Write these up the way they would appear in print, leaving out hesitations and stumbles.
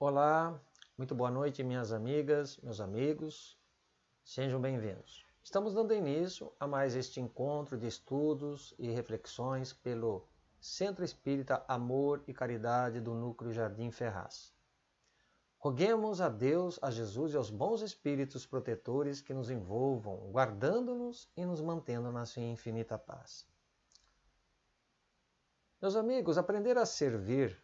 Olá, muito boa noite, minhas amigas, meus amigos, sejam bem-vindos. Estamos dando início a mais este encontro de estudos e reflexões pelo Centro Espírita Amor e Caridade do Núcleo Jardim Ferraz. Roguemos a Deus, a Jesus e aos bons espíritos protetores que nos envolvam, guardando-nos e nos mantendo na sua infinita paz. Meus amigos, aprender a servir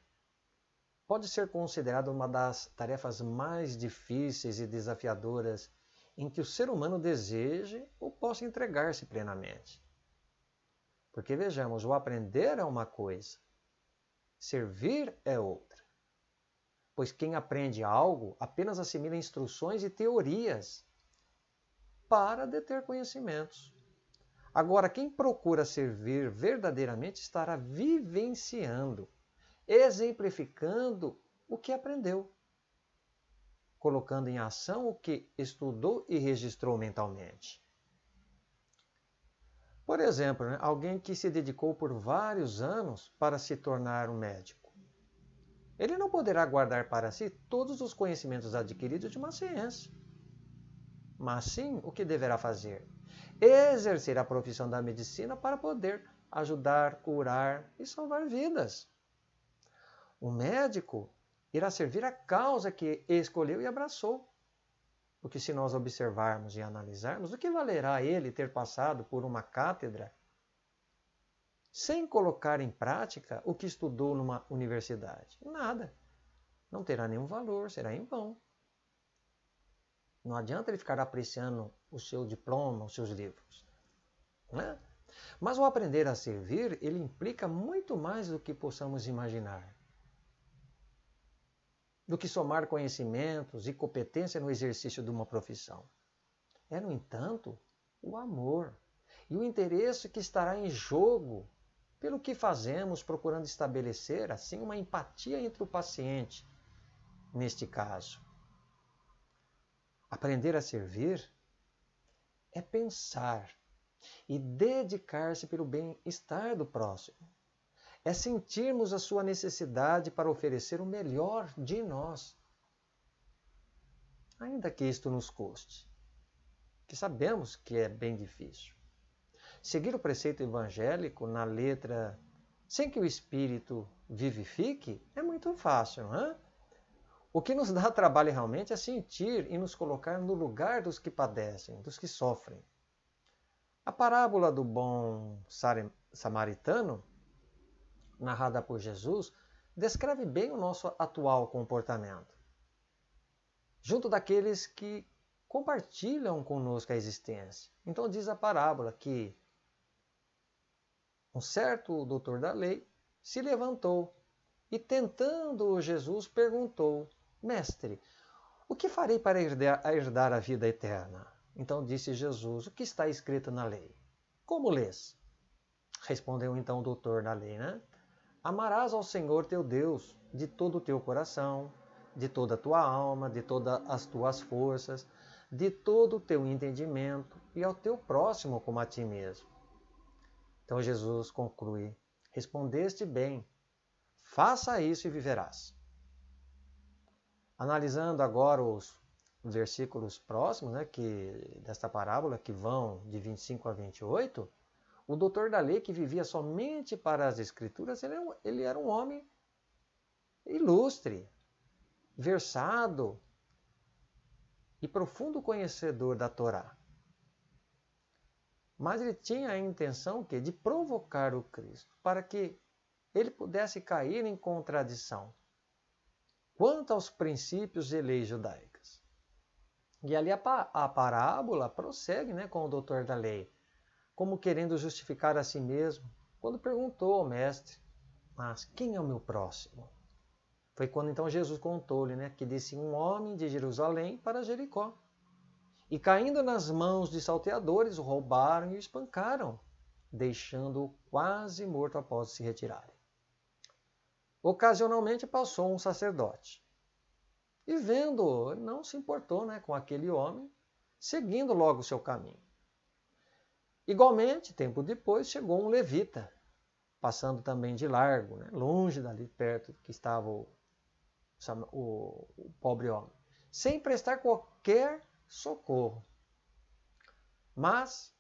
pode ser considerado uma das tarefas mais difíceis e desafiadoras em que o ser humano deseje ou possa entregar-se plenamente. Porque vejamos, o aprender é uma coisa, servir é outra. Pois quem aprende algo apenas assimila instruções e teorias para deter conhecimentos. Agora, quem procura servir verdadeiramente estará vivenciando, exemplificando o que aprendeu, colocando em ação o que estudou e registrou mentalmente. Por exemplo, alguém que se dedicou por vários anos para se tornar um médico. Ele não poderá guardar para si todos os conhecimentos adquiridos de uma ciência. Mas sim, o que deverá fazer? Exercer a profissão da medicina para poder ajudar, curar e salvar vidas. O médico irá servir a causa que escolheu e abraçou. Porque se nós observarmos e analisarmos, o que valerá ele ter passado por uma cátedra sem colocar em prática o que estudou numa universidade? Nada. Não terá nenhum valor, será em vão. Não adianta ele ficar apreciando o seu diploma, os seus livros. Né? Mas o aprender a servir, ele implica muito mais do que possamos imaginar. Do que somar conhecimentos e competência no exercício de uma profissão. É, no entanto, o amor e o interesse que estará em jogo pelo que fazemos, procurando estabelecer, assim, uma empatia entre o paciente, neste caso. Aprender a servir é pensar e dedicar-se pelo bem-estar do próximo. É sentirmos a sua necessidade para oferecer o melhor de nós. Ainda que isto nos custe, que sabemos que é bem difícil. Seguir o preceito evangélico na letra sem que o Espírito vivifique é muito fácil, não é? O que nos dá trabalho realmente é sentir e nos colocar no lugar dos que padecem, dos que sofrem. A parábola do bom samaritano, narrada por Jesus, descreve bem o nosso atual comportamento. Junto daqueles que compartilham conosco a existência. Então diz a parábola que um certo doutor da lei se levantou e, tentando Jesus, perguntou: Mestre, o que farei para herdar a vida eterna? Então disse Jesus: o que está escrito na lei? Como lês? Respondeu então o doutor da lei, né? Amarás ao Senhor teu Deus de todo o teu coração, de toda a tua alma, de todas as tuas forças, de todo o teu entendimento e ao teu próximo como a ti mesmo. Então Jesus conclui: respondeste bem, faça isso e viverás. Analisando agora os versículos próximos, né, desta parábola, que vão de 25 a 28, o doutor da lei, que vivia somente para as escrituras, ele era um homem ilustre, versado e profundo conhecedor da Torá. Mas ele tinha a intenção de provocar o Cristo, para que ele pudesse cair em contradição quanto aos princípios e leis judaicas. E ali a parábola prossegue, né, com o doutor da lei, como querendo justificar a si mesmo, quando perguntou ao mestre: mas quem é o meu próximo? Foi quando então Jesus contou-lhe, né, que disse um homem de Jerusalém para Jericó. E caindo nas mãos de salteadores, o roubaram e o espancaram, deixando-o quase morto após se retirarem. Ocasionalmente passou um sacerdote. E vendo, não se importou, né, com aquele homem, seguindo logo o seu caminho. Igualmente, tempo depois, chegou um levita, passando também de largo, né, longe dali perto que estava o pobre homem, sem prestar qualquer socorro. Mas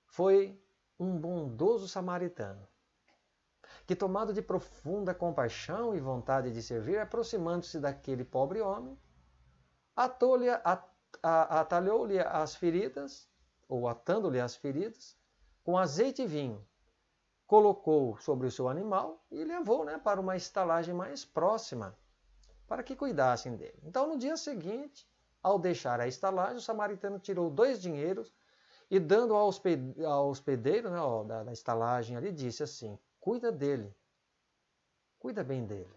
foi um bondoso samaritano, que, tomado de profunda compaixão e vontade de servir, aproximando-se daquele pobre homem, atalhou-lhe as feridas, ou atando-lhe as feridas, com azeite e vinho, colocou sobre o seu animal e levou, para uma estalagem mais próxima, para que cuidassem dele. Então, no dia seguinte, ao deixar a estalagem, o samaritano tirou 2 dinheiros e, dando ao hospedeiro, da estalagem ali, disse assim: cuida dele, cuida bem dele.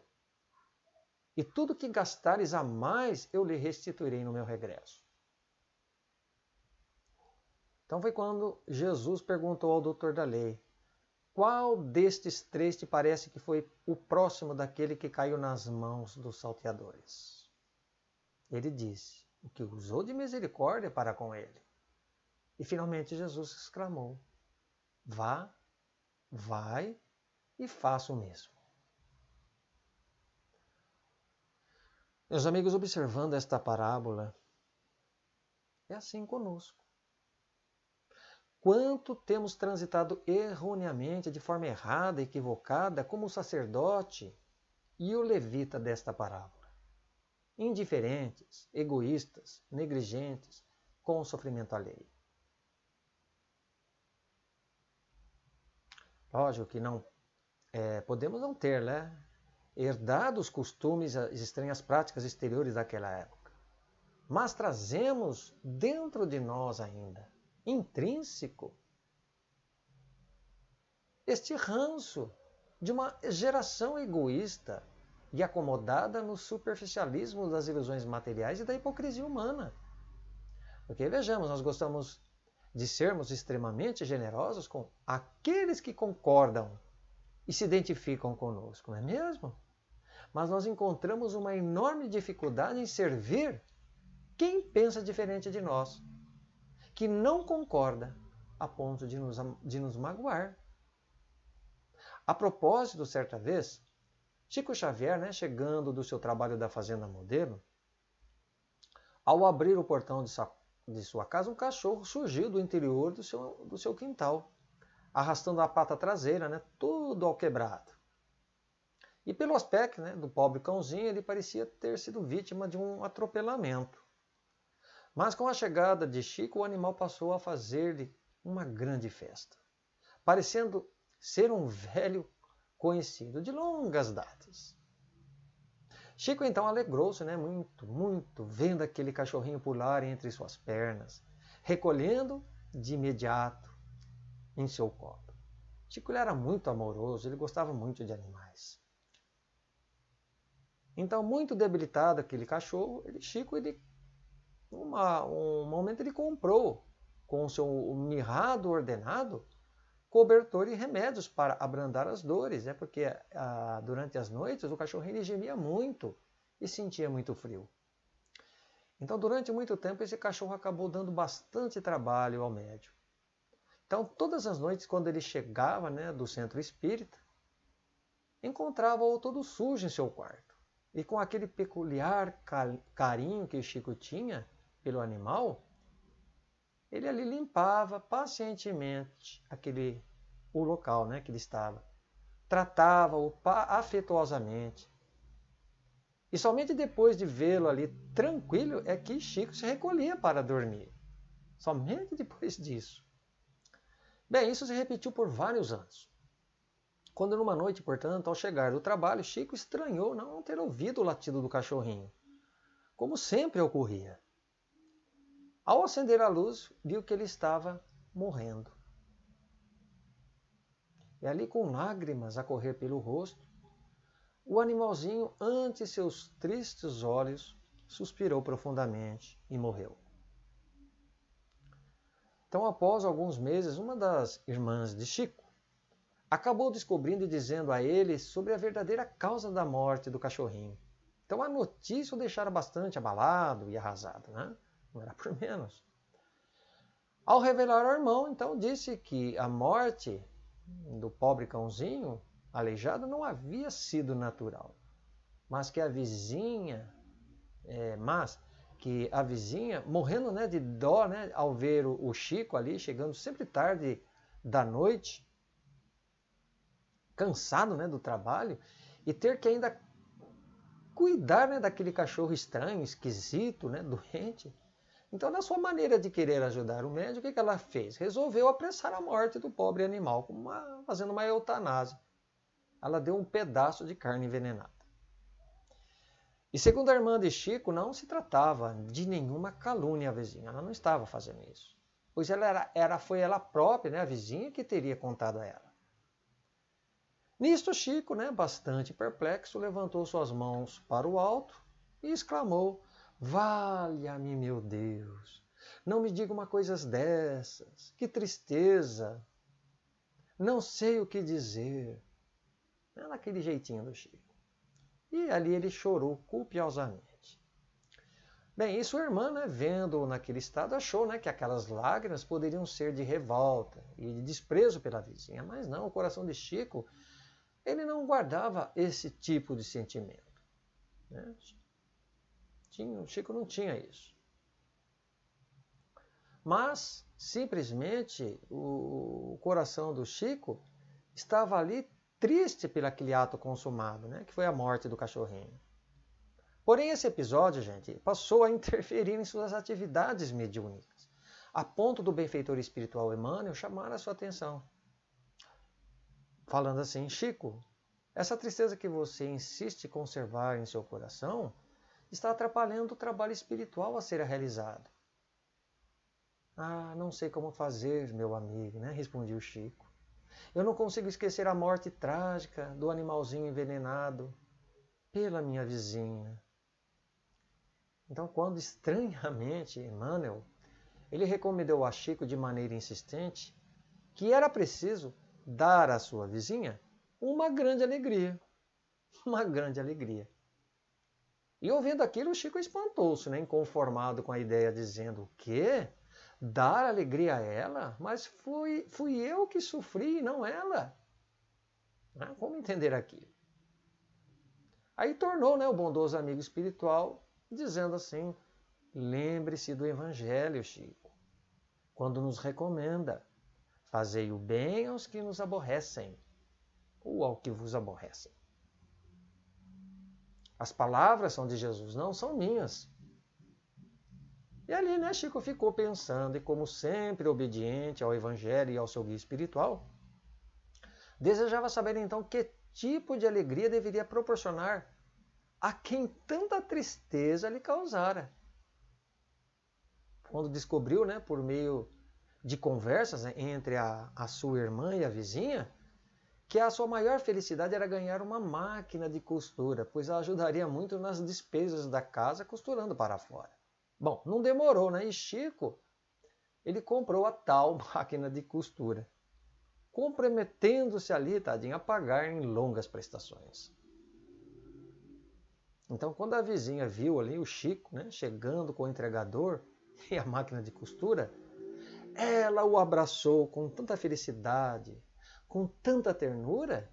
E tudo que gastares a mais, eu lhe restituirei no meu regresso. Então foi quando Jesus perguntou ao doutor da lei: qual destes 3 te parece que foi o próximo daquele que caiu nas mãos dos salteadores? Ele disse: o que usou de misericórdia para com ele. E finalmente Jesus exclamou: vai e faça o mesmo. Meus amigos, observando esta parábola, é assim conosco. Quanto temos transitado erroneamente, de forma errada, equivocada, como o sacerdote e o levita desta parábola. Indiferentes, egoístas, negligentes com o sofrimento alheio. Lógico que não podemos não ter, herdado os costumes, as estranhas práticas exteriores daquela época. Mas trazemos dentro de nós ainda, intrínseco, este ranço de uma geração egoísta e acomodada no superficialismo das ilusões materiais e da hipocrisia humana. Porque, vejamos, nós gostamos de sermos extremamente generosos com aqueles que concordam e se identificam conosco, não é mesmo? Mas nós encontramos uma enorme dificuldade em servir quem pensa diferente de nós, que não concorda a ponto de nos magoar. A propósito, certa vez, Chico Xavier, chegando do seu trabalho da Fazenda Modelo, ao abrir o portão de sua casa, um cachorro surgiu do interior do seu quintal, arrastando a pata traseira, tudo ao quebrado. E pelo aspecto do pobre cãozinho, ele parecia ter sido vítima de um atropelamento. Mas com a chegada de Chico, o animal passou a fazer-lhe uma grande festa, parecendo ser um velho conhecido de longas datas. Chico então alegrou-se, muito, muito, vendo aquele cachorrinho pular entre suas pernas, recolhendo de imediato em seu colo. Chico, ele era muito amoroso, ele gostava muito de animais. Então, muito debilitado aquele cachorro, Chico, um momento ele comprou, com o seu mirrado ordenado, cobertor e remédios para abrandar as dores, porque durante as noites o cachorrinho gemia muito e sentia muito frio. Então, durante muito tempo, esse cachorro acabou dando bastante trabalho ao médium. Então, todas as noites, quando ele chegava do centro espírita, encontrava-o todo sujo em seu quarto. E com aquele peculiar carinho que Chico tinha pelo animal, ele ali limpava pacientemente o local que ele estava. Tratava-o afetuosamente. E somente depois de vê-lo ali tranquilo é que Chico se recolhia para dormir. Somente depois disso. Bem, isso se repetiu por vários anos. Quando numa noite, portanto, ao chegar do trabalho, Chico estranhou não ter ouvido o latido do cachorrinho, como sempre ocorria. Ao acender a luz, viu que ele estava morrendo. E ali, com lágrimas a correr pelo rosto, o animalzinho, ante seus tristes olhos, suspirou profundamente e morreu. Então, após alguns meses, uma das irmãs de Chico acabou descobrindo e dizendo a ele sobre a verdadeira causa da morte do cachorrinho. Então, a notícia o deixara bastante abalado e arrasado, Não era por menos. Ao revelar ao irmão, então, disse que a morte do pobre cãozinho aleijado não havia sido natural, mas que a vizinha, morrendo, né, de dó, né, ao ver o Chico ali, chegando sempre tarde da noite, cansado, né, do trabalho, e ter que ainda cuidar, né, daquele cachorro estranho, esquisito, né, doente. Então, na sua maneira de querer ajudar o médico, o que ela fez? Resolveu apressar a morte do pobre animal, fazendo uma eutanásia. Ela deu um pedaço de carne envenenada. E segundo a irmã de Chico, não se tratava de nenhuma calúnia à vizinha. Ela não estava fazendo isso. Pois foi ela própria, né, a vizinha, que teria contado a ela. Nisto, Chico, né, bastante perplexo, levantou suas mãos para o alto e exclamou: valha-me, meu Deus, não me diga uma coisa dessas, que tristeza, não sei o que dizer. Naquele jeitinho do Chico. E ali ele chorou copiosamente. Bem, e sua irmã, né, vendo-o naquele estado, achou, né, que aquelas lágrimas poderiam ser de revolta e de desprezo pela vizinha, mas não, o coração de Chico, ele não guardava esse tipo de sentimento. Né? O Chico não tinha isso. Mas, simplesmente, o coração do Chico estava ali triste pelo aquele ato consumado, né? Que foi a morte do cachorrinho. Porém, esse episódio, gente, passou a interferir em suas atividades mediúnicas, a ponto do benfeitor espiritual Emmanuel chamar a sua atenção. Falando assim: Chico, essa tristeza que você insiste em conservar em seu coração está atrapalhando o trabalho espiritual a ser realizado. Ah, não sei como fazer, meu amigo, né? Respondia o Chico. Eu não consigo esquecer a morte trágica do animalzinho envenenado pela minha vizinha. Então, quando estranhamente Emmanuel, ele recomendou a Chico de maneira insistente que era preciso dar à sua vizinha uma grande alegria. Uma grande alegria. E ouvindo aquilo, o Chico espantou-se, né, inconformado com a ideia, dizendo: o quê? Dar alegria a ela? Mas fui eu que sofri, não ela. Como entender aquilo? Aí tornou, né, o bondoso amigo espiritual, dizendo assim: lembre-se do Evangelho, Chico, quando nos recomenda: fazei o bem aos que nos aborrecem, ou ao que vos aborrecem. As palavras são de Jesus, não são minhas. E ali, né, Chico ficou pensando, e como sempre obediente ao Evangelho e ao seu guia espiritual, desejava saber então que tipo de alegria deveria proporcionar a quem tanta tristeza lhe causara. Quando descobriu, né, por meio de conversas, né, entre a sua irmã e a vizinha, que a sua maior felicidade era ganhar uma máquina de costura, pois ela ajudaria muito nas despesas da casa costurando para fora. Bom, não demorou, né? E Chico, ele comprou a tal máquina de costura, comprometendo-se ali, tadinho, a pagar em longas prestações. Então, quando a vizinha viu ali o Chico, né, chegando com o entregador e a máquina de costura, ela o abraçou com tanta felicidade, com tanta ternura,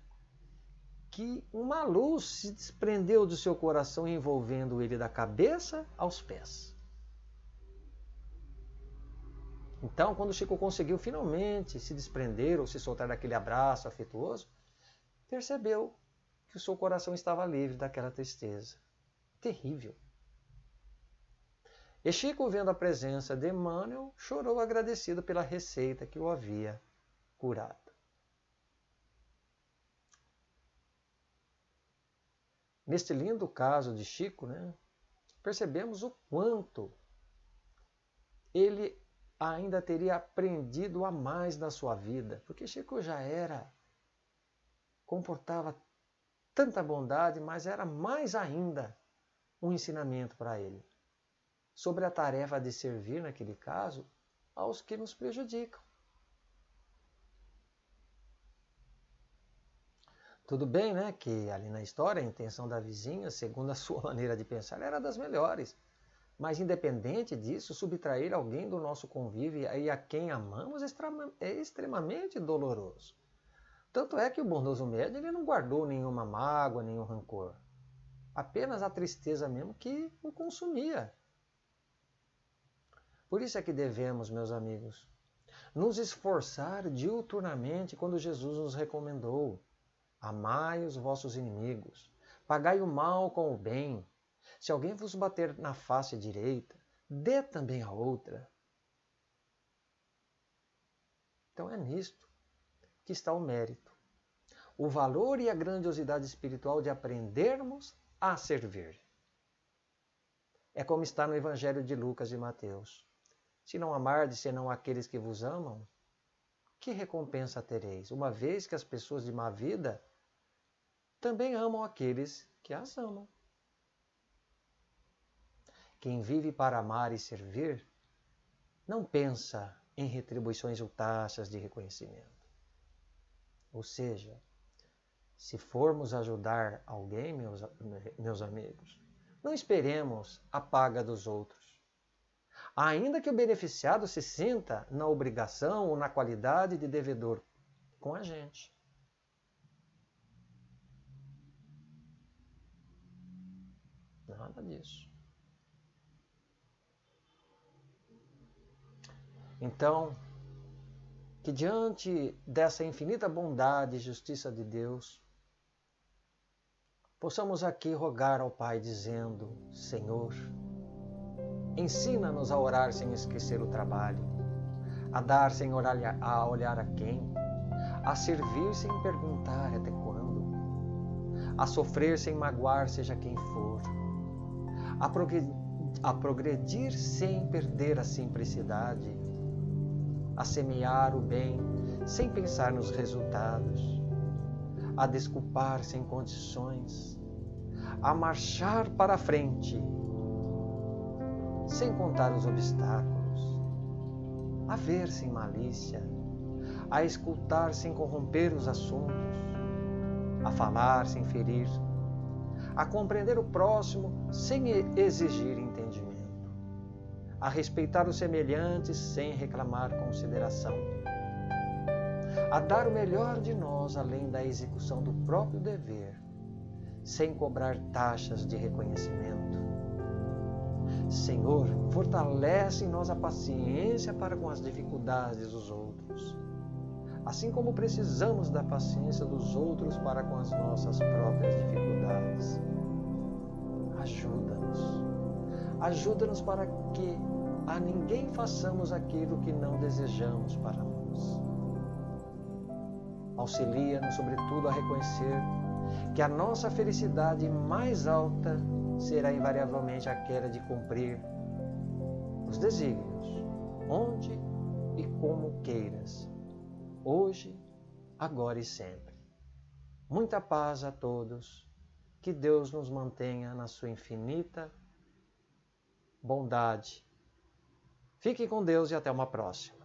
que uma luz se desprendeu do seu coração, envolvendo ele da cabeça aos pés. Então, quando Chico conseguiu finalmente se desprender ou se soltar daquele abraço afetuoso, percebeu que o seu coração estava livre daquela tristeza. Terrível. E Chico, vendo a presença de Emmanuel, chorou agradecido pela receita que o havia curado. Neste lindo caso de Chico, né, percebemos o quanto ele ainda teria aprendido a mais na sua vida, porque Chico já comportava tanta bondade, mas era mais ainda um ensinamento para ele sobre a tarefa de servir, naquele caso, aos que nos prejudicam. Tudo bem, né, que ali na história a intenção da vizinha, segundo a sua maneira de pensar, era das melhores. Mas independente disso, subtrair alguém do nosso convívio e a quem amamos é extremamente doloroso. Tanto é que o bondoso médium ele não guardou nenhuma mágoa, nenhum rancor. Apenas a tristeza mesmo que o consumia. Por isso é que devemos, meus amigos, nos esforçar diuturnamente quando Jesus nos recomendou: amai os vossos inimigos, pagai o mal com o bem. Se alguém vos bater na face direita, dê também a outra. Então é nisto que está o mérito, o valor e a grandiosidade espiritual de aprendermos a servir. É como está no Evangelho de Lucas e Mateus. Se não amardes senão aqueles que vos amam, que recompensa tereis? Uma vez que as pessoas de má vida também amam aqueles que as amam. Quem vive para amar e servir não pensa em retribuições ou taxas de reconhecimento. Ou seja, se formos ajudar alguém, meus amigos, não esperemos a paga dos outros. Ainda que o beneficiado se sinta na obrigação ou na qualidade de devedor com a gente. Nada disso. Então, que diante dessa infinita bondade e justiça de Deus, possamos aqui rogar ao Pai dizendo: Senhor, ensina-nos a orar sem esquecer o trabalho, a dar sem olhar a quem, a servir sem perguntar até quando, a sofrer sem magoar seja quem for, a progredir sem perder a simplicidade, a semear o bem sem pensar nos resultados, a desculpar sem condições, a marchar para a frente sem contar os obstáculos, a ver sem malícia, a escutar sem corromper os assuntos, a falar sem ferir, a compreender o próximo sem exigir entendimento, a respeitar os semelhantes sem reclamar consideração, a dar o melhor de nós além da execução do próprio dever, sem cobrar taxas de reconhecimento. Senhor, fortalece em nós a paciência para com as dificuldades dos outros, assim como precisamos da paciência dos outros para com as nossas próprias dificuldades. Ajuda-nos. Ajuda-nos para que a ninguém façamos aquilo que não desejamos para nós. Auxilia-nos, sobretudo, a reconhecer que a nossa felicidade mais alta será invariavelmente aquela de cumprir os desígnios, onde e como queiras, hoje, agora e sempre. Muita paz a todos, que Deus nos mantenha na sua infinita bondade. Fique com Deus e até uma próxima.